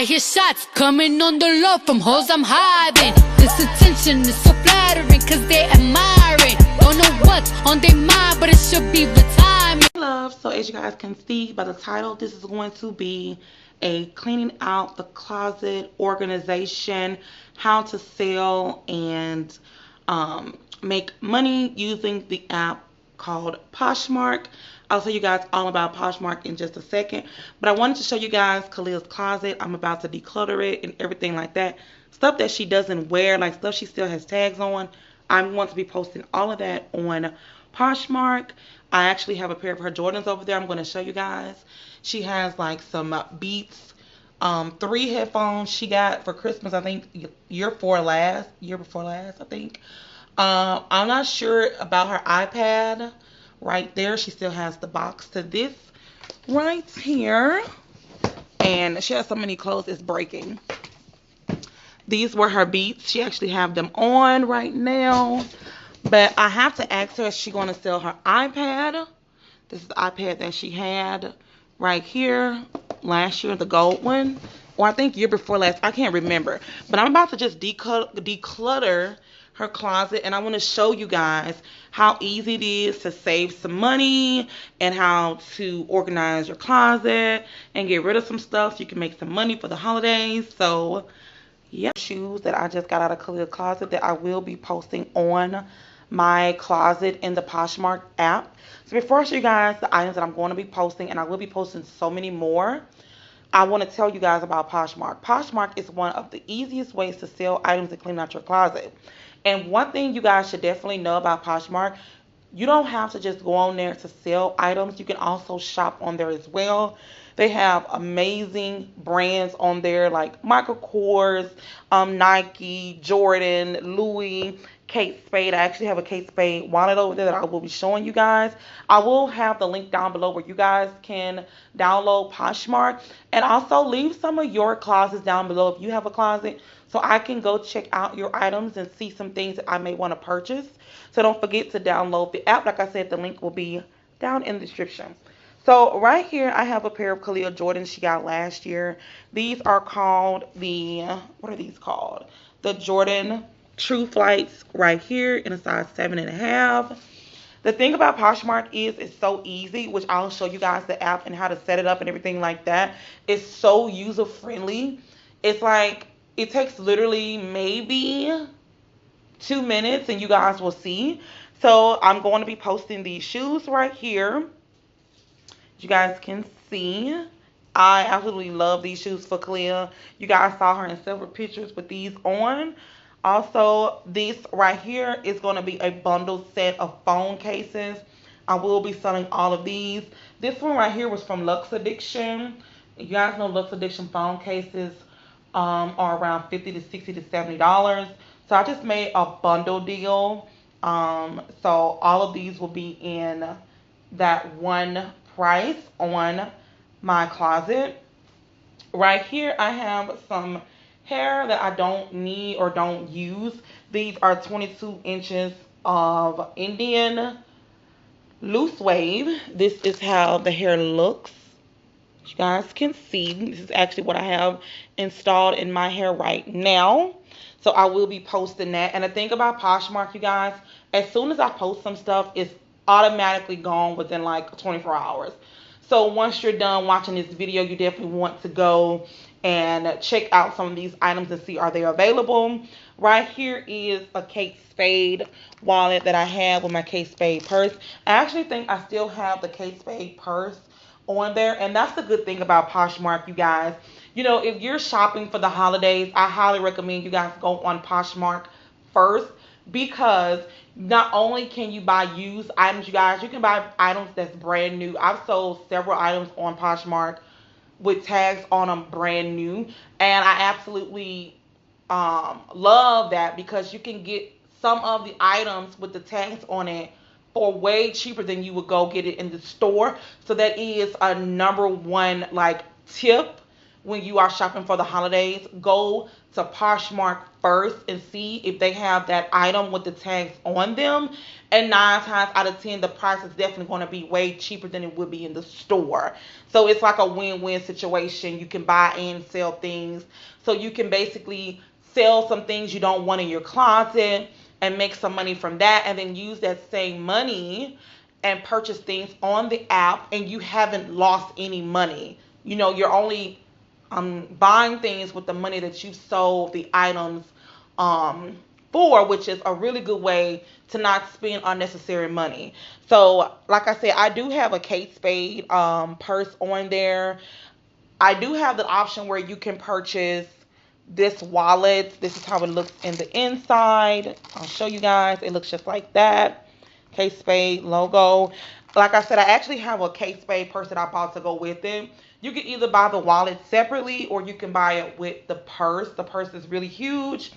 I hear shots coming on the low from hoes I'm hiding. This attention is so flattering cause they admiring. Don't know what's on their mind, but it should be retirement. Love, so as you guys can see by the title, this is going to be a cleaning out the closet organization, how to sell and make money using the app called Poshmark. I'll tell you guys all about Poshmark in just a second, but I wanted to show you guys Khalil's closet. I'm about to declutter it and everything like that. Stuff that she doesn't wear, like stuff she still has tags on. I'm going to be posting all of that on Poshmark. I actually have a pair of her Jordans over there. I'm going to show you guys. She has like some Beats 3 headphones she got for Christmas, I think year before last, I think. I'm not sure about her iPad. Right there, she still has the box to this right here. And she has so many clothes, it's breaking. These were her Beats. She actually have them on right now. But I have to ask her if she's going to sell her iPad. This is the iPad that she had right here last year, the gold one. Or I think year before last. I can't remember. But I'm about to just declutter her closet. And I want to show you guys how easy it is to save some money and how to organize your closet and get rid of some stuff so you can make some money for the holidays. So, yeah. Shoes that I just got out of Khalil's closet that I will be posting on my closet in the Poshmark app. So before I show you guys the items that I'm going to be posting, and I will be posting so many more, I want to tell you guys about Poshmark. Poshmark is one of the easiest ways to sell items and clean out your closet. And one thing you guys should definitely know about Poshmark, you don't have to just go on there to sell items. You can also shop on there as well. They have amazing brands on there like Michael Kors, Nike, Jordan, Louis, Kate Spade. I actually have a Kate Spade wallet over there that I will be showing you guys. I will have the link down below where you guys can download Poshmark, and also leave some of your closets down below if you have a closet, so I can go check out your items and see some things that I may want to purchase. So don't forget to download the app. Like I said, the link will be down in the description. So right here, I have a pair of Khalil Jordans she got last year. These are called what are these called? The Jordan True Flights right here in a size 7.5. The thing about Poshmark is it's so easy, which I'll show you guys the app and how to set it up and everything like that. It's so user friendly. It's like, it takes literally maybe 2 minutes and you guys will see. So I'm going to be posting these shoes right here. You guys can see. I absolutely love these shoes for Khalil. You guys saw her in several pictures with these on. Also, this right here is going to be a bundled set of phone cases. I will be selling all of these. This one right here was from Lux Addiction. You guys know Lux Addiction phone cases are around $50 to $60 to $70. So I just made a bundle deal. So all of these will be in that one price on my closet. Right here I have some hair that I don't need or don't use. These are 22 inches of Indian loose wave. This is how the hair looks. You guys can see this is actually what I have installed in my hair right now. So I will be posting that. And the thing about Poshmark, you guys, as soon as I post some stuff, it's automatically gone within like 24 hours. So once you're done watching this video, you definitely want to go and check out some of these items and see are they available. Right here is a Kate Spade wallet that I have with my Kate Spade purse. I actually think I still have the Kate Spade purse on there, and that's the good thing about Poshmark, you guys. You know, if you're shopping for the holidays, I highly recommend you guys go on Poshmark first, because not only can you buy used items, you guys, you can buy items that's brand new. I've sold several items on Poshmark with tags on them brand new, and I absolutely love that, because you can get some of the items with the tags on it for way cheaper than you would go get it in the store. So that is a #1 like tip when you are shopping for the holidays, go to Poshmark first and see if they have that item with the tags on them. And 9 times out of 10, the price is definitely going to be way cheaper than it would be in the store. So it's like a win-win situation. You can buy and sell things. So you can basically sell some things you don't want in your closet and make some money from that, and then use that same money and purchase things on the app, and you haven't lost any money. You know, you're only buying things with the money that you sold the items um, for, which is a really good way to not spend unnecessary money. So, like I said, I do have a Kate Spade purse on there. I do have the option where you can purchase this wallet. This is how it looks in the inside. I'll show you guys. It looks just like that. Kate Spade logo. Like I said, I actually have a Kate Spade purse that I bought to go with it. You can either buy the wallet separately or you can buy it with the purse. The purse is really huge.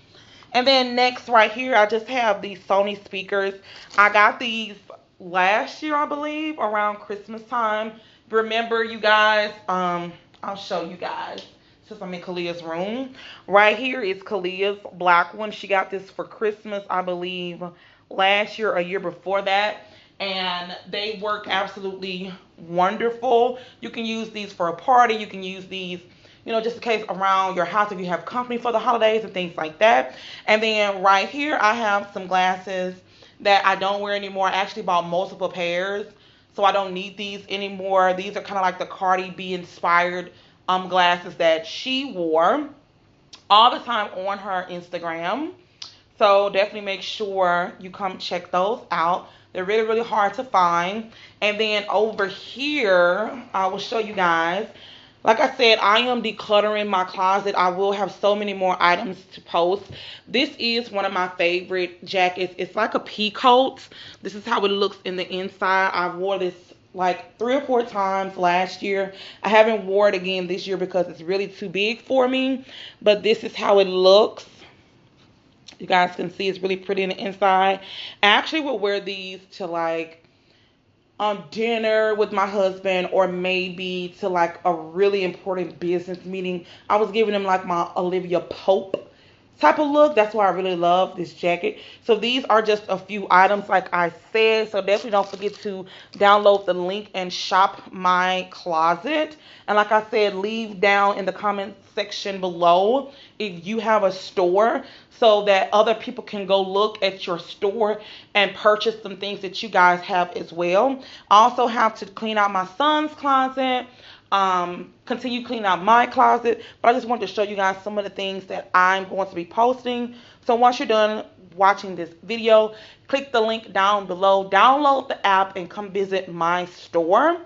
And then next right here, I just have these Sony speakers. I got these last year, I believe, around Christmas time. Remember, you guys, I'll show you guys since I'm in Kalia's room. Right here is Kalia's black one. She got this for Christmas, I believe, last year or a year before that. And they work absolutely wonderful. You can use these for a party. You can use these, you know, just in case around your house if you have company for the holidays and things like that. And then right here, I have some glasses that I don't wear anymore. I actually bought multiple pairs, so I don't need these anymore. These are kind of like the Cardi B inspired glasses that she wore all the time on her Instagram. So definitely make sure you come check those out. They're really, really hard to find. And then over here, I will show you guys. Like I said, I am decluttering my closet. I will have so many more items to post. This is one of my favorite jackets. It's like a pea coat. This is how it looks in the inside. I wore this like 3 or 4 times last year. I haven't wore it again this year because it's really too big for me. But this is how it looks. You guys can see it's really pretty in the inside. I actually would wear these to like dinner with my husband, or maybe to like a really important business meeting. I was giving him like my Olivia Pope type of look. That's why I really love this jacket. So these are just a few items like I said. So definitely don't forget to download the link and shop my closet. And like I said, leave down in the comment section below if you have a store, so that other people can go look at your store and purchase some things that you guys have as well. I also have to clean out my son's closet, continue cleaning out my closet, but I just wanted to show you guys some of the things that I'm going to be posting. So once you're done watching this video, click the link down below, download the app, and come visit my store.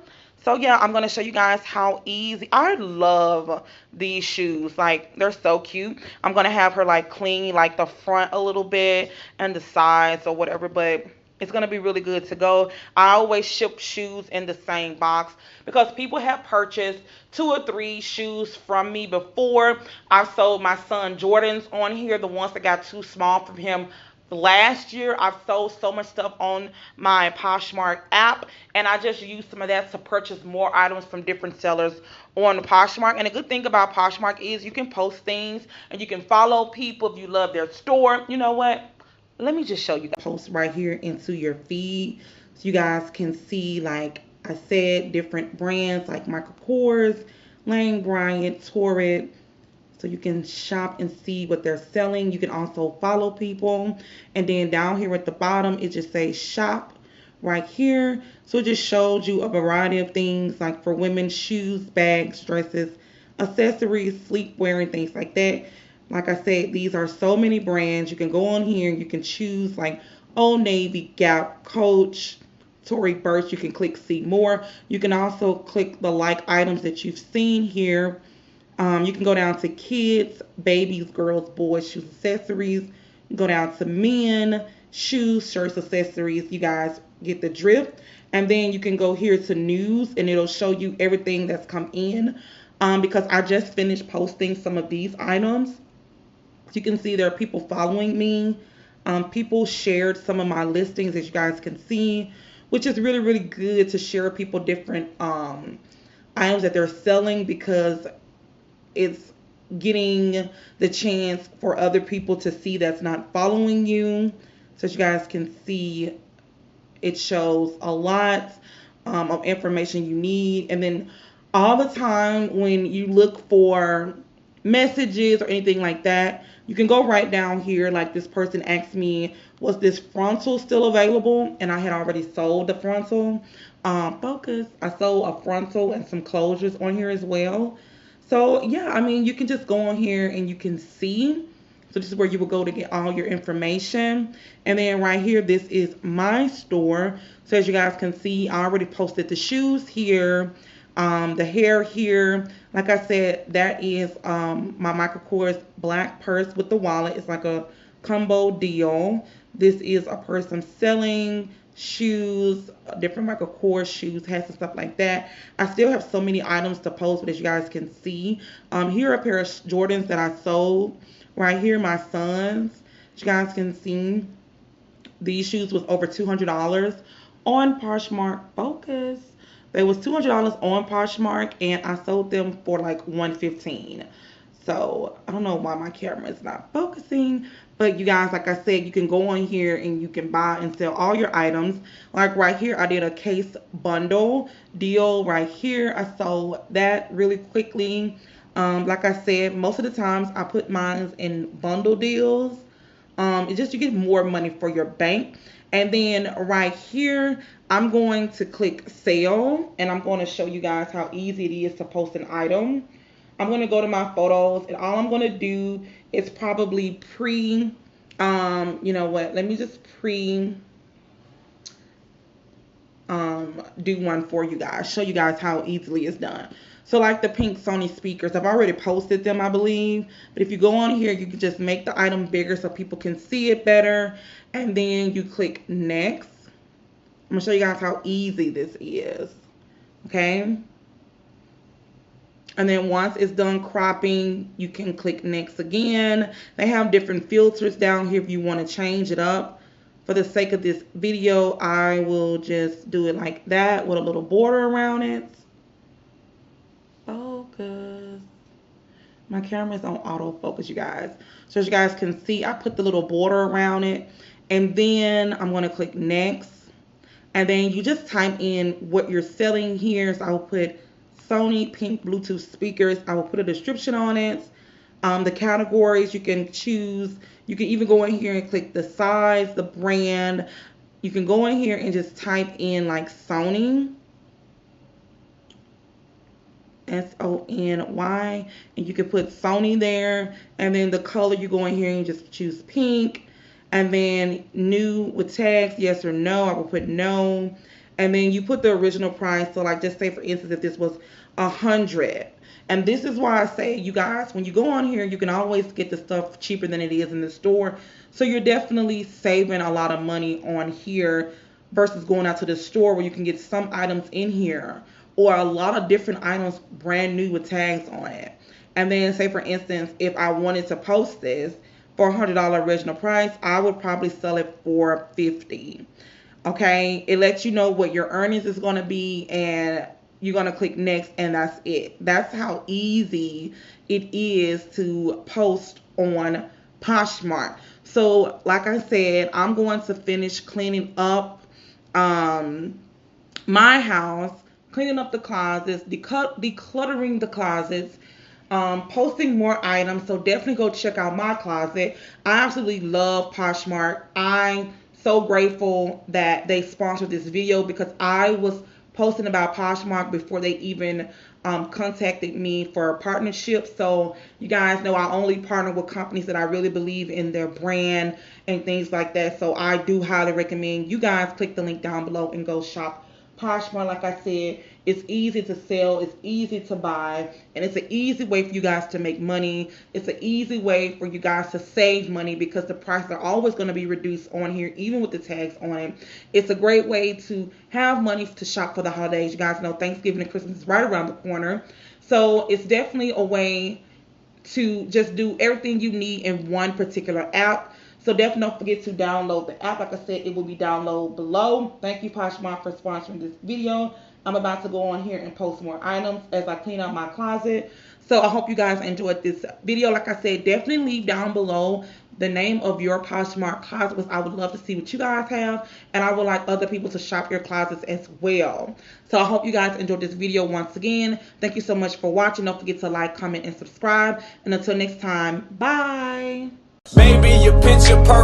So yeah, I'm going to show you guys how easy. I love these shoes. Like, they're so cute. I'm going to have her like clean like the front a little bit and the sides or whatever, but it's going to be really good to go. I always ship shoes in the same box because people have purchased 2 or 3 shoes from me before. I've sold my son Jordans on here, the ones that got too small for him. Last year, I've sold so much stuff on my Poshmark app, and I just used some of that to purchase more items from different sellers on the Poshmark. And the good thing about Poshmark is you can post things and you can follow people if you love their store. You know what? Let me just show you guys. Post right here into your feed so you guys can see, like I said, different brands like Michael Kors, Lane Bryant, Torrid. So you can shop and see what they're selling. You can also follow people. And then down here at the bottom, it just says shop right here. So it just shows you a variety of things, like for women, shoes, bags, dresses, accessories, sleepwear, and things like that. Like I said, these are so many brands. You can go on here and you can choose like Old Navy, Gap, Coach, Tory Burch. You can click see more. You can also click the like items that you've seen here. You can go down to kids, babies, girls, boys, shoes, accessories. Go down to men, shoes, shirts, accessories. You guys get the drift. And then you can go here to news, and it'll show you everything that's come in. Because I just finished posting some of these items. You can see there are people following me. People shared some of my listings, as you guys can see, which is really, really good to share with people different items that they're selling, because it's getting the chance for other people to see that's not following you. So as you guys can see, it shows a lot of information you need. And then all the time when you look for messages or anything like that, you can go right down here. Like this person asked me, was this frontal still available? And I had already sold the frontal. Focus. I sold a frontal and some closures on here as well. So yeah, I mean, you can just go on here and you can see. So this is where you will go to get all your information. And then right here, this is my store. So as you guys can see, I already posted the shoes here, the hair here. Like I said, that is my Michael Kors black purse with the wallet. It's like a combo deal. This is a purse I'm selling, shoes, different Michael Kors shoes, hats and stuff like that. I still have so many items to post, but as you guys can see, here are a pair of Jordans that I sold. Right here, my sons. As you guys can see, these shoes was over $200 on Poshmark. Focus. They was $200 on Poshmark, and I sold them for like $115. So I don't know why my camera is not focusing, but you guys, like I said, you can go on here and you can buy and sell all your items. Like right here, I did a case bundle deal right here. I sold that really quickly. Like I said, most of the times I put mine in bundle deals. It's just you get more money for your bank. And then right here, I'm going to click sale, and I'm going to show you guys how easy it is to post an item. I'm going to go to my photos, and all I'm going to do is probably you know what, let me just do one for you guys, show you guys how easily it's done. So like the pink Sony speakers, I've already posted them, I believe. But if you go on here, you can just make the item bigger so people can see it better. And then you click next. I'm going to show you guys how easy this is. Okay. And then once it's done cropping, you can click next again. They have different filters down here if you want to change it up. For the sake of this video, I will just do it like that with a little border around it. Focus. My camera is on autofocus, you guys. So as you guys can see, I put the little border around it. And then I'm going to click next. And then you just type in what you're selling here. So I will put Sony pink Bluetooth speakers. I will put a description on it. The categories you can choose. You can even go in here and click the size, the brand. You can go in here and just type in like Sony. Sony, and you can put Sony there, and then the color, you go in here and you just choose pink, and then new with tags, yes or no. I will put no, and then you put the original price. So like, just say for instance, if this was 100, and this is why I say, you guys, when you go on here, you can always get the stuff cheaper than it is in the store. So you're definitely saving a lot of money on here versus going out to the store where you can get some items in here or a lot of different items brand new with tags on it. And then say for instance, if I wanted to post this for $100 original price, I would probably sell it for $50. Okay, it lets you know what your earnings is going to be, and you're going to click next, and that's it. That's how easy it is to post on Poshmark. So like I said, I'm going to finish cleaning up my house, cleaning up the closets, decluttering the closets, posting more items. So definitely go check out my closet. I absolutely love Poshmark. I'm so grateful that they sponsored this video because I was posting about Poshmark before they even contacted me for a partnership. So you guys know I only partner with companies that I really believe in their brand and things like that. So I do highly recommend you guys click the link down below and go shop Poshmark. Like I said, it's easy to sell, it's easy to buy, and it's an easy way for you guys to make money. It's an easy way for you guys to save money because the prices are always going to be reduced on here, even with the tags on it. It's a great way to have money to shop for the holidays. You guys know Thanksgiving and Christmas is right around the corner. So it's definitely a way to just do everything you need in one particular app. So definitely don't forget to download the app. Like I said, it will be downloaded below. Thank you, Poshmark, for sponsoring this video. I'm about to go on here and post more items as I clean out my closet. So I hope you guys enjoyed this video. Like I said, definitely leave down below the name of your Poshmark closet, because I would love to see what you guys have, and I would like other people to shop your closets as well. So I hope you guys enjoyed this video once again. Thank you so much for watching. Don't forget to like, comment, and subscribe. And until next time, bye. Maybe your picture perfect.